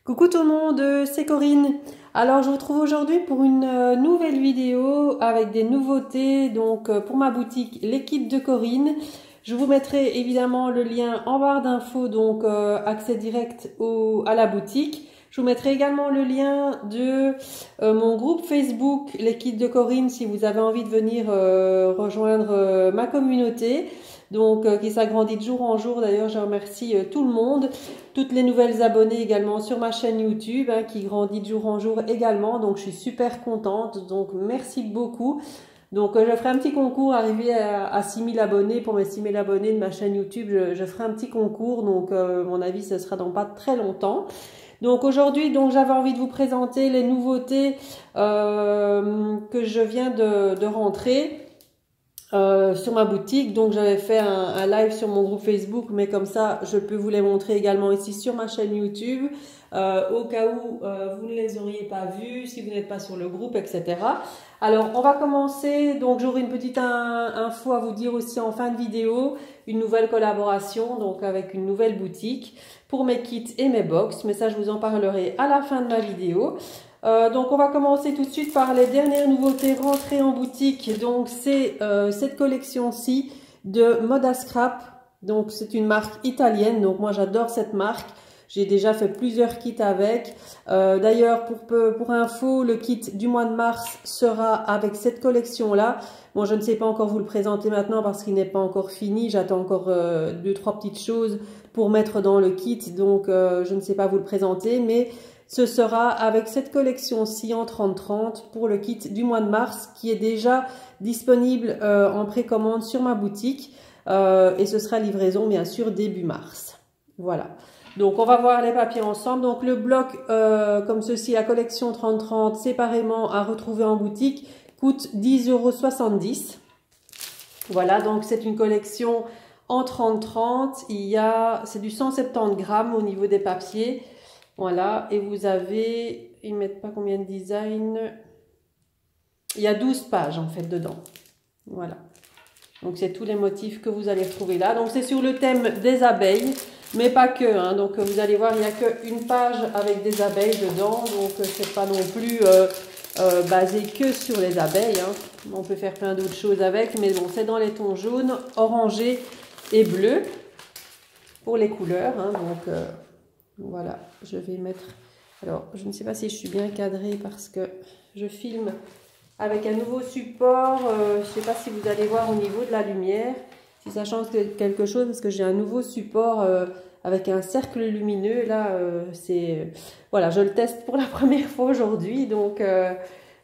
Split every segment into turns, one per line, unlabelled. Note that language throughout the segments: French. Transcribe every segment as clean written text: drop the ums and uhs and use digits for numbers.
Coucou tout le monde, c'est Corinne. Alors je vous retrouve aujourd'hui pour une nouvelle vidéo avec des nouveautés pour ma boutique L'équipe de Corinne. Je vous mettrai évidemment le lien en barre d'infos, accès direct à la boutique. Je vous mettrai également le lien de mon groupe Facebook L'équipe de Corinne si vous avez envie de venir rejoindre ma communauté. Qui s'agrandit de jour en jour. D'ailleurs, je remercie tout le monde, toutes les nouvelles abonnées également sur ma chaîne YouTube, qui grandit de jour en jour également. Donc, je suis super contente. Donc, merci beaucoup. Je ferai un petit concours, arrivé à 6000 abonnés. Pour mes 6000 abonnés de ma chaîne YouTube, je ferai un petit concours. Mon avis, ce sera dans pas très longtemps. Donc aujourd'hui, j'avais envie de vous présenter les nouveautés que je viens de rentrer. Sur ma boutique. Donc j'avais fait un live sur mon groupe Facebook, mais comme ça je peux vous les montrer également ici sur ma chaîne YouTube au cas où vous ne les auriez pas vus, si vous n'êtes pas sur le groupe, etc. Alors on va commencer. Donc j'aurai une petite info à vous dire aussi en fin de vidéo, une nouvelle collaboration avec une nouvelle boutique pour mes kits et mes box, mais ça je vous en parlerai à la fin de ma vidéo. On va commencer tout de suite par les dernières nouveautés rentrées en boutique. Donc c'est cette collection-ci de Moda Scrap. Donc c'est une marque italienne. Donc moi j'adore cette marque. J'ai déjà fait plusieurs kits avec. D'ailleurs pour info, le kit du mois de mars sera avec cette collection-là. Bon, je ne sais pas encore vous le présenter maintenant parce qu'il n'est pas encore fini. J'attends encore 2-3 petites choses pour mettre dans le kit. Je ne sais pas vous le présenter, mais ce sera avec cette collection-ci en 30-30 pour le kit du mois de mars qui est déjà disponible en précommande sur ma boutique et ce sera livraison bien sûr début mars. Voilà. Donc on va voir les papiers ensemble. Donc le bloc comme ceci, la collection 30-30 séparément à retrouver en boutique coûte 10,70 €. Voilà, donc c'est une collection en 30-30. C'est du 170 grammes au niveau des papiers. Voilà, et vous avez, ils mettent pas combien de designs, il y a 12 pages en fait dedans. Voilà, donc c'est tous les motifs que vous allez retrouver là. Donc c'est sur le thème des abeilles, mais pas que. Donc vous allez voir, il n'y a qu'une page avec des abeilles dedans. Donc c'est pas non plus basé que sur les abeilles. On peut faire plein d'autres choses avec, mais bon, c'est dans les tons jaunes, orangés et bleus pour les couleurs. Voilà, je vais mettre... Alors, je ne sais pas si je suis bien cadrée parce que je filme avec un nouveau support. Je ne sais pas si vous allez voir au niveau de la lumière, si ça change quelque chose, parce que j'ai un nouveau support avec un cercle lumineux. Là, voilà, je le teste pour la première fois aujourd'hui.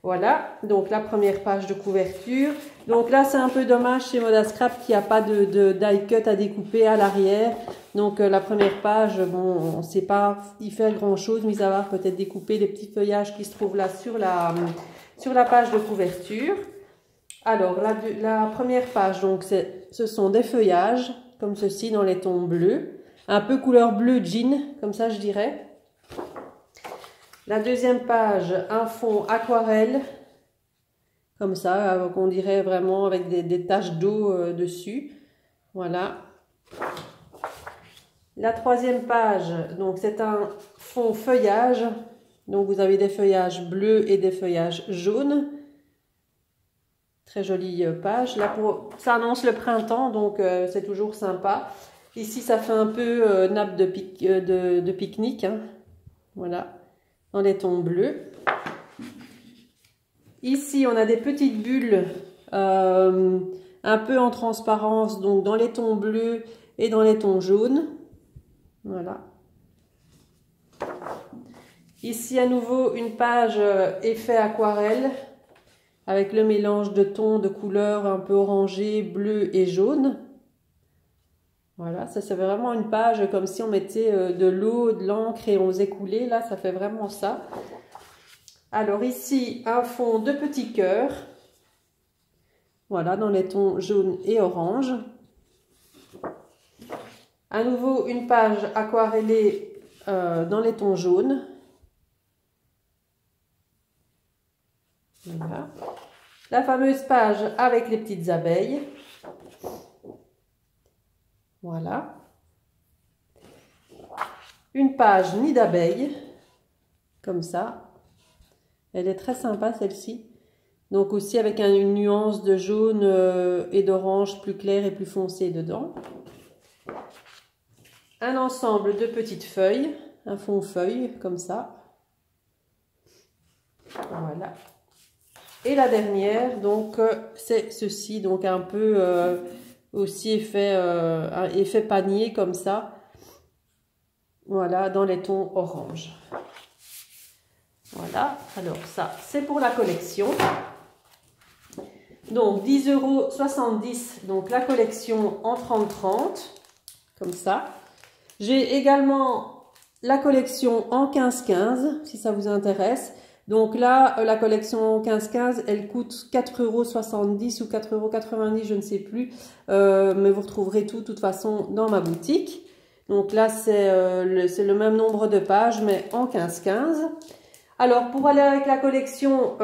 Voilà, donc la première page de couverture. Donc là, c'est un peu dommage chez Moda Scrap qu'il n'y a pas de die cut à découper à l'arrière. La première page, bon, on ne sait pas y faire grand chose, mis à part peut-être découper les petits feuillages qui se trouvent là sur la page de couverture. Alors, la première page, ce sont des feuillages, comme ceci, dans les tons bleus. Un peu couleur bleu jean, comme ça je dirais. La deuxième page, un fond aquarelle, comme ça, qu'on dirait vraiment avec des taches d'eau dessus. Voilà. La troisième page, c'est un fond feuillage. Donc vous avez des feuillages bleus et des feuillages jaunes. Très jolie page. Là, ça annonce le printemps, c'est toujours sympa. Ici, ça fait un peu nappe de pique-nique. Voilà, dans les tons bleus. Ici, on a des petites bulles un peu en transparence, donc dans les tons bleus et dans les tons jaunes. Voilà. Ici, à nouveau, une page effet aquarelle avec le mélange de tons de couleurs un peu orangé, bleu et jaune. Voilà, ça c'est vraiment une page comme si on mettait de l'eau, de l'encre et on faisait couler. Là, ça fait vraiment ça. Alors ici, un fond de petits cœurs. Voilà, dans les tons jaune et orange. À nouveau, une page aquarellée dans les tons jaunes. Voilà. La fameuse page avec les petites abeilles. Voilà. Une page nid d'abeilles. comme ça. Elle est très sympa celle-ci. Donc aussi avec une nuance de jaune et d'orange plus clair et plus foncé dedans. Un ensemble de petites feuilles, un fond feuille comme ça. Voilà. Et la dernière, donc c'est ceci, donc un peu aussi effet panier comme ça. Voilà, dans les tons orange. Voilà, alors ça c'est pour la collection. Donc 10,70 €, donc la collection en 30-30, comme ça. J'ai également la collection en 15-15, si ça vous intéresse. Donc là, la collection 15-15, elle coûte 4,70 € ou 4,90 €, je ne sais plus. Mais vous retrouverez tout, de toute façon, dans ma boutique. Donc là, c'est le même nombre de pages, mais en 15-15. Alors, pour aller avec la collection,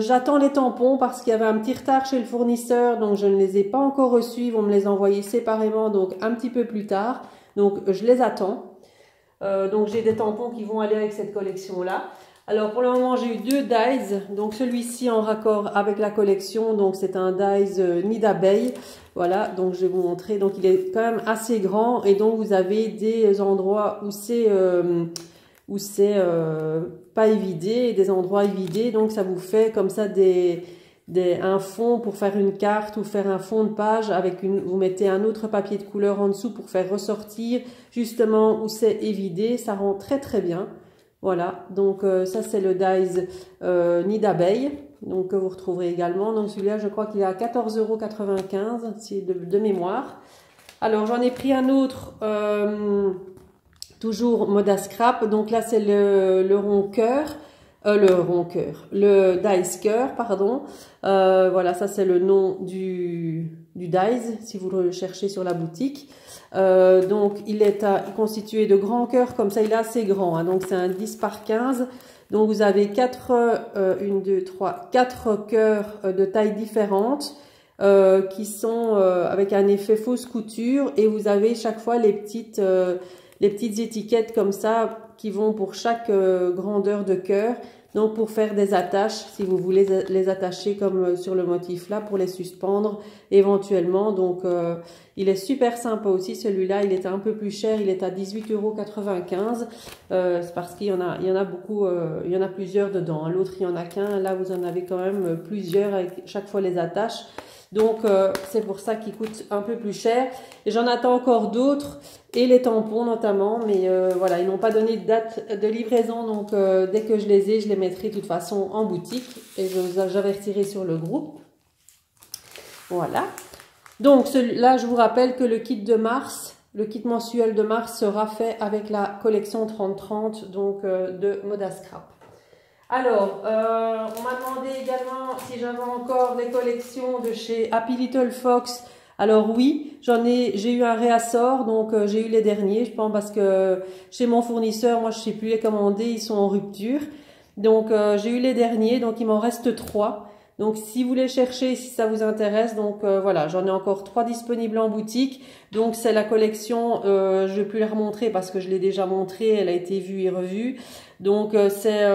j'attends les tampons parce qu'il y avait un petit retard chez le fournisseur. Donc, je ne les ai pas encore reçus. Ils vont me les envoyer séparément, donc un petit peu plus tard. Donc, je les attends. Donc, j'ai des tampons qui vont aller avec cette collection-là. Alors, pour le moment, j'ai eu 2 dies. Donc, celui-ci en raccord avec la collection. Donc, c'est un dies nid d'abeille. Voilà, donc je vais vous montrer. Donc, il est quand même assez grand. Et donc, vous avez des endroits où c'est pas évidé et des endroits évidés. Donc, ça vous fait comme ça un fond pour faire une carte ou faire un fond de page avec vous mettez un autre papier de couleur en dessous pour faire ressortir justement où c'est évidé. Ça rend très très bien. Voilà, donc ça c'est le dies nid d'abeille, donc que vous retrouverez également. Donc celui-là, je crois qu'il est à 14,95 €, de mémoire. Alors j'en ai pris un autre, toujours Moda Scrap. Donc là c'est le dies cœur, pardon. Voilà, ça c'est le nom du dies si vous le cherchez sur la boutique. Donc il est constitué de grands cœurs comme ça, il est assez grand, hein, donc c'est un 10 par 15. Donc vous avez 4 cœurs de tailles différentes qui sont avec un effet fausse couture, et vous avez chaque fois les petites étiquettes comme ça qui vont pour chaque grandeur de cœur. Donc pour faire des attaches, si vous voulez les attacher comme sur le motif là, pour les suspendre éventuellement. Donc il est super sympa aussi celui-là, il est un peu plus cher, il est à 18,95 €. C'est parce qu'il y en a beaucoup, il y en a plusieurs dedans. L'autre il y en a qu'un, là vous en avez quand même plusieurs avec chaque fois les attaches. Donc c'est pour ça qu'il coûte un peu plus cher. Et j'en attends encore d'autres, et les tampons notamment, mais voilà, ils n'ont pas donné de date de livraison, donc dès que je les ai, je les mettrai de toute façon en boutique et j'avertirai sur le groupe. Voilà. Donc là, je vous rappelle que le kit mensuel de mars sera fait avec la collection 30-30, donc de Moda Scrap. Alors, on m'a demandé également si j'avais encore des collections de chez Happy Little Fox. Alors oui, j'ai eu un réassort, donc j'ai eu les derniers, je pense, parce que chez mon fournisseur, moi je sais plus les commander, ils sont en rupture. Donc j'ai eu les derniers, donc il m'en reste 3. Donc si vous les cherchez, si ça vous intéresse, donc voilà, j'en ai encore 3 disponibles en boutique. Donc c'est la collection, je vais plus les remontrer parce que je l'ai déjà montrée, elle a été vue et revue. Donc c'est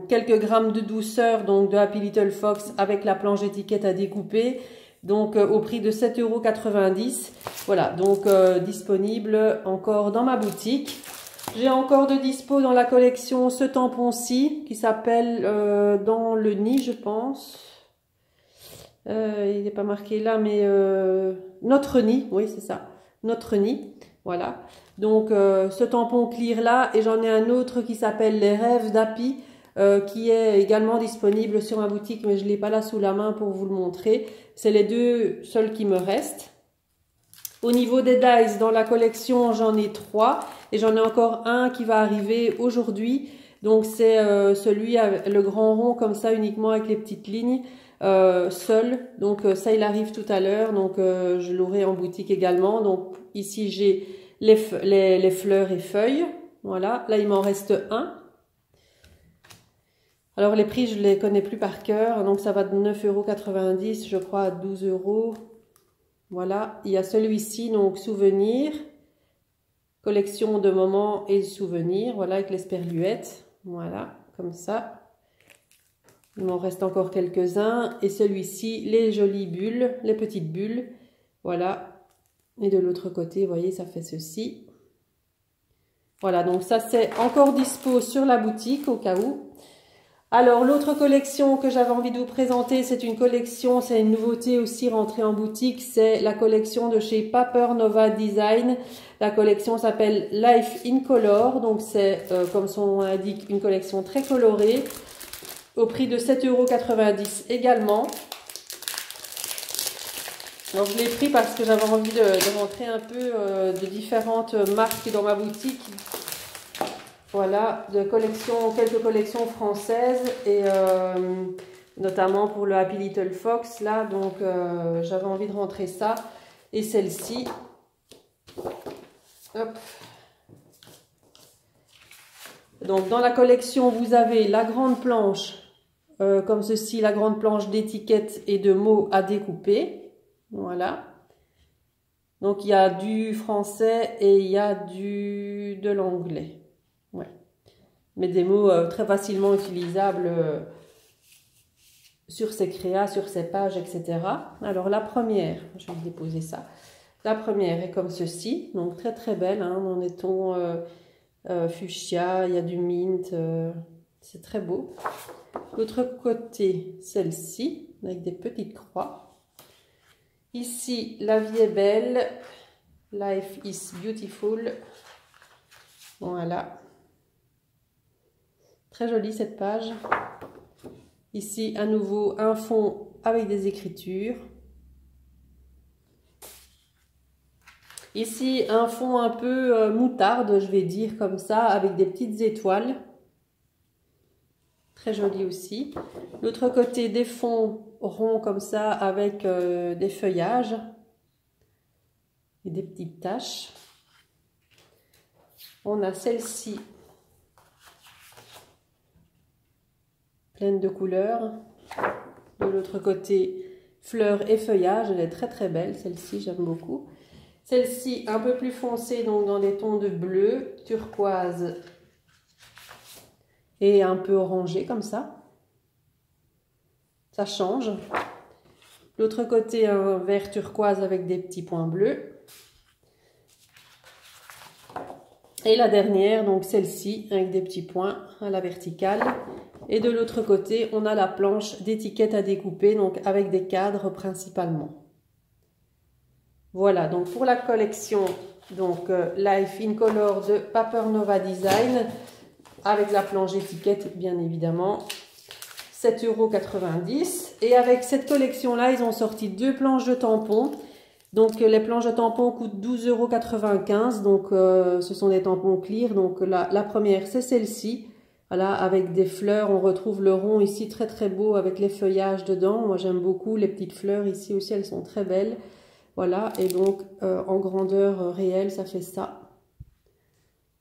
quelques grammes de douceur, donc de Happy Little Fox avec la planche étiquette à découper. Donc au prix de 7,90 €. Voilà, donc disponible encore dans ma boutique. J'ai encore de dispo dans la collection ce tampon-ci qui s'appelle dans le nid, je pense. Il n'est pas marqué là, mais notre nid, oui c'est ça, notre nid. Voilà, donc ce tampon clear là, et j'en ai un autre qui s'appelle les rêves d'Happy, qui est également disponible sur ma boutique, mais je ne l'ai pas là sous la main pour vous le montrer. C'est les 2 seuls qui me restent. Au niveau des dies, dans la collection, j'en ai 3, et j'en ai encore un qui va arriver aujourd'hui. Donc c'est celui avec le grand rond comme ça, uniquement avec les petites lignes, seul. Donc ça, il arrive tout à l'heure, donc je l'aurai en boutique également. Donc ici, j'ai les fleurs et feuilles. Voilà, là il m'en reste un. Alors les prix, je ne les connais plus par cœur, donc ça va de 9,90 €, je crois, à 12 €. Voilà, il y a celui-ci, donc souvenir, collection de moments et souvenirs, voilà, avec les sperluettes. Voilà, comme ça. Il m'en reste encore quelques-uns. Et celui-ci, les jolies bulles, les petites bulles. Voilà. Et de l'autre côté, vous voyez, ça fait ceci. Voilà, donc ça, c'est encore dispo sur la boutique au cas où. Alors, l'autre collection que j'avais envie de vous présenter, c'est une collection, c'est une nouveauté aussi rentrée en boutique. C'est la collection de chez Paper Nova Design. La collection s'appelle Life in Color. Donc, c'est, comme son nom l'indique, une collection très colorée. Au prix de 7,90 € également. Donc je l'ai pris parce que j'avais envie de montrer un peu de différentes marques dans ma boutique. Voilà, quelques collections françaises et notamment pour le Happy Little Fox là. Donc j'avais envie de rentrer ça. Et celle-ci. Hop. Donc dans la collection, vous avez la grande planche. Comme ceci, la grande planche d'étiquettes et de mots à découper. Voilà. Donc, il y a du français et il y a de l'anglais. Ouais. Mais des mots très facilement utilisables sur ces créas, sur ces pages, etc. Alors, la première, je vais déposer ça. La première est comme ceci. Donc, très très belle. Hein, dans des tons fuchsia, il y a du mint. C'est très beau. L'autre côté, celle-ci, avec des petites croix. Ici, la vie est belle. Life is beautiful. Voilà. Très jolie cette page. Ici, à nouveau, un fond avec des écritures. Ici, un fond un peu moutarde, je vais dire comme ça, avec des petites étoiles. Très joli aussi. L'autre côté, des fonds ronds comme ça avec des feuillages et des petites taches. On a celle-ci, pleine de couleurs. De l'autre côté, fleurs et feuillages. Elle est très très belle, celle-ci, j'aime beaucoup. Celle-ci, un peu plus foncée, donc dans des tons de bleu, turquoise et un peu orangé comme ça. Ça change. L'autre côté, un vert turquoise avec des petits points bleus. Et la dernière, donc celle-ci, avec des petits points à la verticale. Et de l'autre côté, on a la planche d'étiquettes à découper, donc avec des cadres principalement. Voilà, donc pour la collection donc Life in Color de Paper Nova Design, avec la planche étiquette bien évidemment, 7,90 €. Et avec cette collection-là, ils ont sorti 2 planches de tampons. Donc les planches de tampons coûtent 12,95 €. Donc ce sont des tampons clear. Donc la première, c'est celle-ci. Voilà, avec des fleurs. On retrouve le rond ici très très beau avec les feuillages dedans. Moi j'aime beaucoup les petites fleurs ici aussi, elles sont très belles. Voilà, et donc en grandeur réelle, ça fait ça.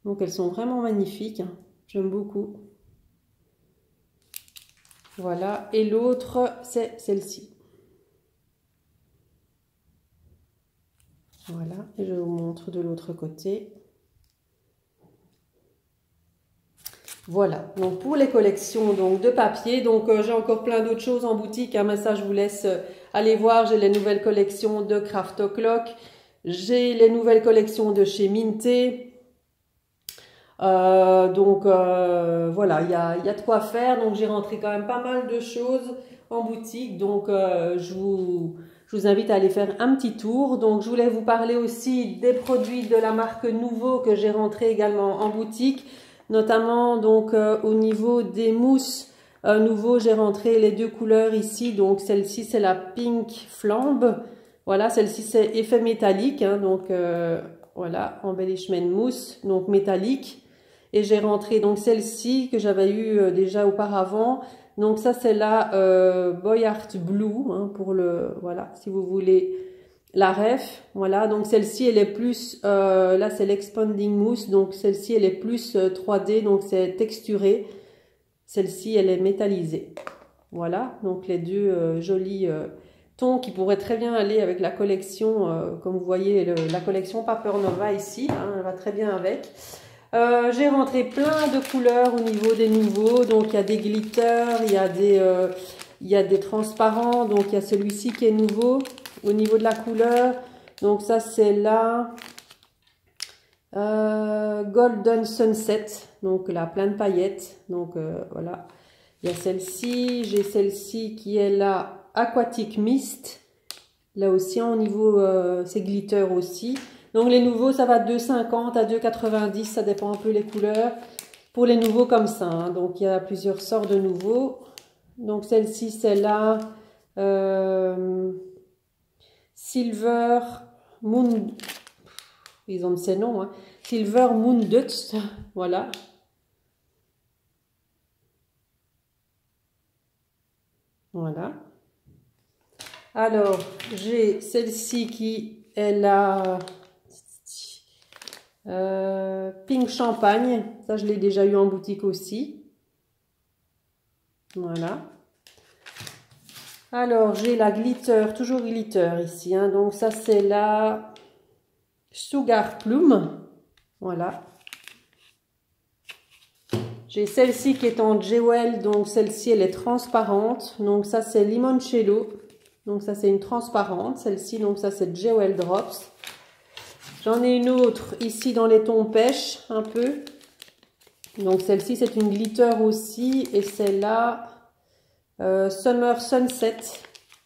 Donc elles sont vraiment magnifiques, hein. J'aime beaucoup. Voilà, et l'autre, c'est celle-ci. Voilà, et je vous montre de l'autre côté. Voilà, donc pour les collections donc, de papier, donc j'ai encore plein d'autres choses en boutique, hein, mais ça je vous laisse aller voir. J'ai les nouvelles collections de Craft O'Clock, j'ai les nouvelles collections de chez Minté. Voilà, il y a de quoi faire. Donc j'ai rentré quand même pas mal de choses en boutique. Donc je vous invite à aller faire un petit tour. Donc je voulais vous parler aussi des produits de la marque Nouveau que j'ai rentré également en boutique. Notamment donc au niveau des mousses Nouveau, j'ai rentré les 2 couleurs ici. Donc celle-ci c'est la Pink Flambe. Voilà, celle-ci c'est effet métallique. Hein, donc voilà, embellishment mousse, donc métallique. Et j'ai rentré donc celle-ci que j'avais eu déjà auparavant. Donc ça c'est la Boyart Blue, hein, pour le, voilà, si vous voulez la ref. Voilà, donc celle-ci elle est plus, là c'est l'expanding mousse, donc celle-ci elle est plus 3D, donc c'est texturé. Celle-ci elle est métallisée. Voilà, donc les deux jolis tons qui pourraient très bien aller avec la collection, comme vous voyez la collection Paper Nova ici, hein, elle va très bien avec. J'ai rentré plein de couleurs au niveau des nouveaux. Donc il y a des glitters, il y a des transparents. Donc il y a celui-ci qui est nouveau au niveau de la couleur. Donc ça c'est là. Golden Sunset. Donc là plein de paillettes. Donc voilà. Il y a celle-ci. J'ai celle-ci qui est là Aquatic Mist. Là aussi au niveau c'est glitter aussi. Donc les nouveaux, ça va de 2,50 à 2,90, ça dépend un peu les couleurs. Pour les nouveaux comme ça, hein. Donc il y a plusieurs sortes de nouveaux. Donc celle-ci, celle-là, Silver Moon, ils ont ces noms, hein. Silver Moon Dutch, voilà. Voilà. Alors, j'ai celle-ci qui est là. Pink Champagne, ça je l'ai déjà eu en boutique aussi. Voilà. Alors j'ai la glitter, toujours glitter ici, hein. Donc ça c'est la Sugar Plum. Voilà. J'ai celle-ci qui est en jewel, donc celle-ci elle est transparente. Donc ça c'est Limoncello. Donc ça c'est une transparente. Celle-ci, donc ça c'est Jewel Drops. J'en ai une autre ici dans les tons pêche, un peu. Donc celle-ci, c'est une glitter aussi. Et celle-là, Summer Sunset.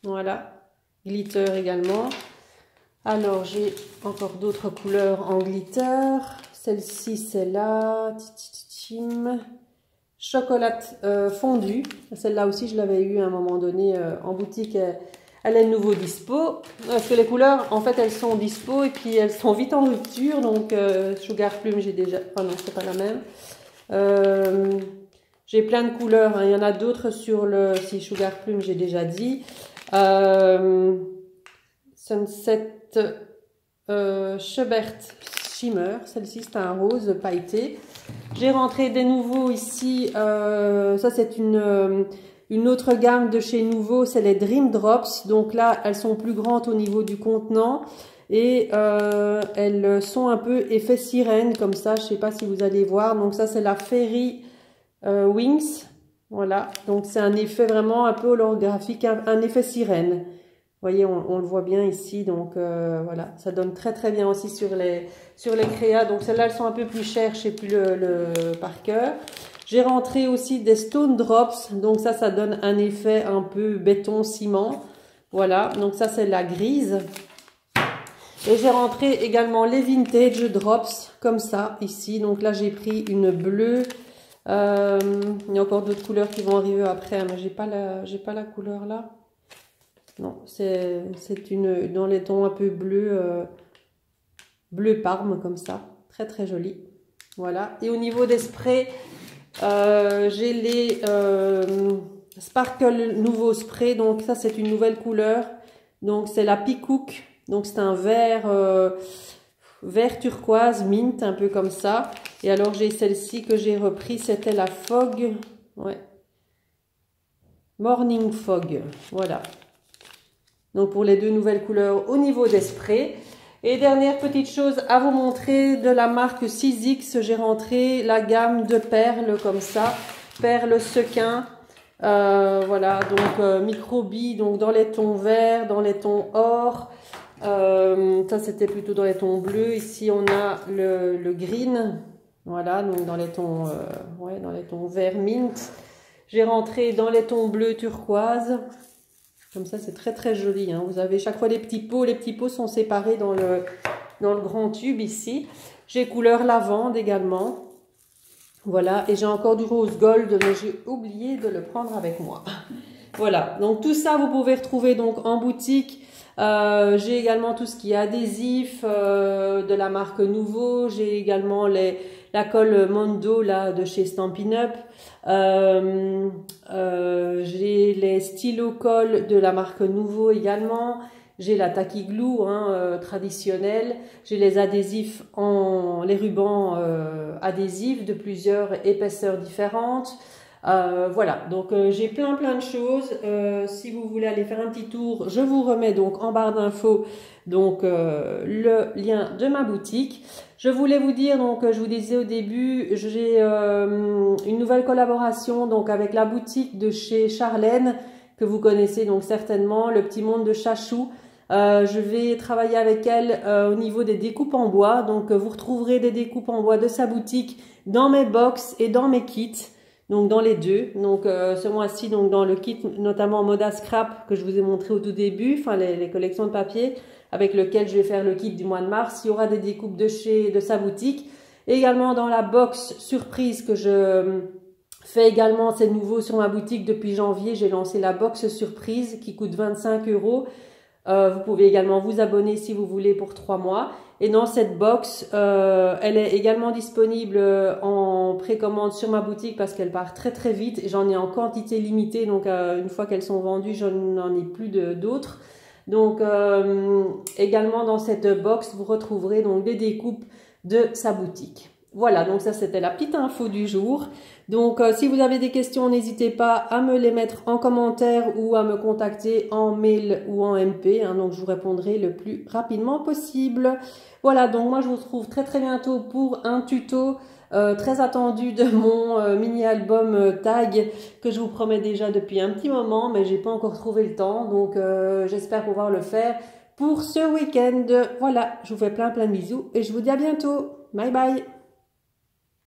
Voilà, glitter également. Alors, j'ai encore d'autres couleurs en glitter. Celle-ci, celle-là. Chocolat fondu. Celle-là aussi, je l'avais eu à un moment donné en boutique. Elle est de nouveau dispo, parce que les couleurs, en fait, elles sont dispo et puis elles sont vite en rupture. Donc, Sugar Plum, j'ai déjà... Enfin non, c'est pas la même. J'ai plein de couleurs, hein. Il y en a d'autres sur le... Si, Sugar Plum, j'ai déjà dit. Sunset Schubert Shimmer. Celle-ci, c'est un rose pailleté. J'ai rentré des nouveaux ici. Ça, c'est une autre gamme de chez Nouveau, c'est les Dream Drops. Donc là, elles sont plus grandes au niveau du contenant et elles sont un peu effet sirène comme ça. Je sais pas si vous allez voir. Donc ça, c'est la Fairy Wings. Voilà. Donc c'est un effet vraiment un peu holographique, un effet sirène. Vous voyez, on le voit bien ici. Donc voilà, ça donne très très bien aussi sur les créas. Donc celles-là, elles sont un peu plus chères chez plus le Parker. J'ai rentré aussi des Stone Drops, donc ça donne un effet un peu béton-ciment. Voilà, donc ça c'est la grise. Et j'ai rentré également les Vintage Drops, comme ça, ici. Donc là j'ai pris une bleue. Il y a encore d'autres couleurs qui vont arriver après, mais j'ai pas la couleur là. Non, c'est une dans les tons un peu bleu, bleu parme, comme ça. Très très joli. Voilà, et au niveau des sprays... j'ai les Sparkle Nouveau Spray, donc ça c'est une nouvelle couleur, donc c'est la Peacock, donc c'est un vert, vert turquoise, mint, un peu comme ça. Et alors j'ai celle-ci que j'ai repris, c'était la Fog, ouais, Morning Fog, voilà. Donc pour les deux nouvelles couleurs au niveau des sprays. Et dernière petite chose à vous montrer de la marque 6X, j'ai rentré la gamme de perles comme ça, perles sequins, voilà, donc microbilles, donc dans les tons verts, dans les tons or, ça c'était plutôt dans les tons bleus, ici on a le green, voilà, donc dans les tons, ouais, dans les tons vert mint, j'ai rentré dans les tons bleus turquoise. Comme ça, c'est très très joli, hein. Vous avez chaque fois les petits pots sont séparés dans le grand tube ici. J'ai couleur lavande également. Voilà, et j'ai encore du rose gold, mais j'ai oublié de le prendre avec moi. Voilà, donc tout ça, vous pouvez retrouver donc en boutique. J'ai également tout ce qui est adhésif de la marque Nouveau. J'ai également la colle Mondo là de chez Stampin' Up. J'ai les stylos colle de la marque Nouveau également. J'ai la Tacky Glue traditionnelle. J'ai les adhésifs les rubans adhésifs de plusieurs épaisseurs différentes. Voilà, donc j'ai plein de choses. Si vous voulez aller faire un petit tour, je vous remets donc en barre d'infos donc le lien de ma boutique. Je voulais vous dire, donc je vous disais au début, j'ai une nouvelle collaboration donc avec la boutique de chez Charlène, que vous connaissez donc certainement, le petit monde de Chachou. Je vais travailler avec elle au niveau des découpes en bois. Donc vous retrouverez des découpes en bois de sa boutique dans mes box et dans mes kits. Donc dans les deux. Donc ce mois-ci, donc dans le kit notamment Moda Scrap que je vous ai montré au tout début, enfin les collections de papier avec lequel je vais faire le kit du mois de mars. Il y aura des découpes de sa boutique. Et également dans la box surprise que je fais également, c'est nouveau sur ma boutique depuis janvier. J'ai lancé la box surprise qui coûte 25 €. Vous pouvez également vous abonner si vous voulez pour 3 mois. Et dans cette box, elle est également disponible en précommande sur ma boutique parce qu'elle part très vite. J'en ai en quantité limitée, donc une fois qu'elles sont vendues, je n'en ai plus d'autres. Donc également dans cette box, vous retrouverez donc des découpes de sa boutique. Voilà, donc ça c'était la petite info du jour. Donc si vous avez des questions, n'hésitez pas à me les mettre en commentaire ou à me contacter en mail ou en MP. Donc je vous répondrai le plus rapidement possible. Voilà, donc moi je vous retrouve très bientôt pour un tuto très attendu de mon mini-album tag que je vous promets déjà depuis un petit moment, mais j'ai pas encore trouvé le temps. Donc j'espère pouvoir le faire pour ce week-end. Voilà, je vous fais plein de bisous et je vous dis à bientôt. Bye bye.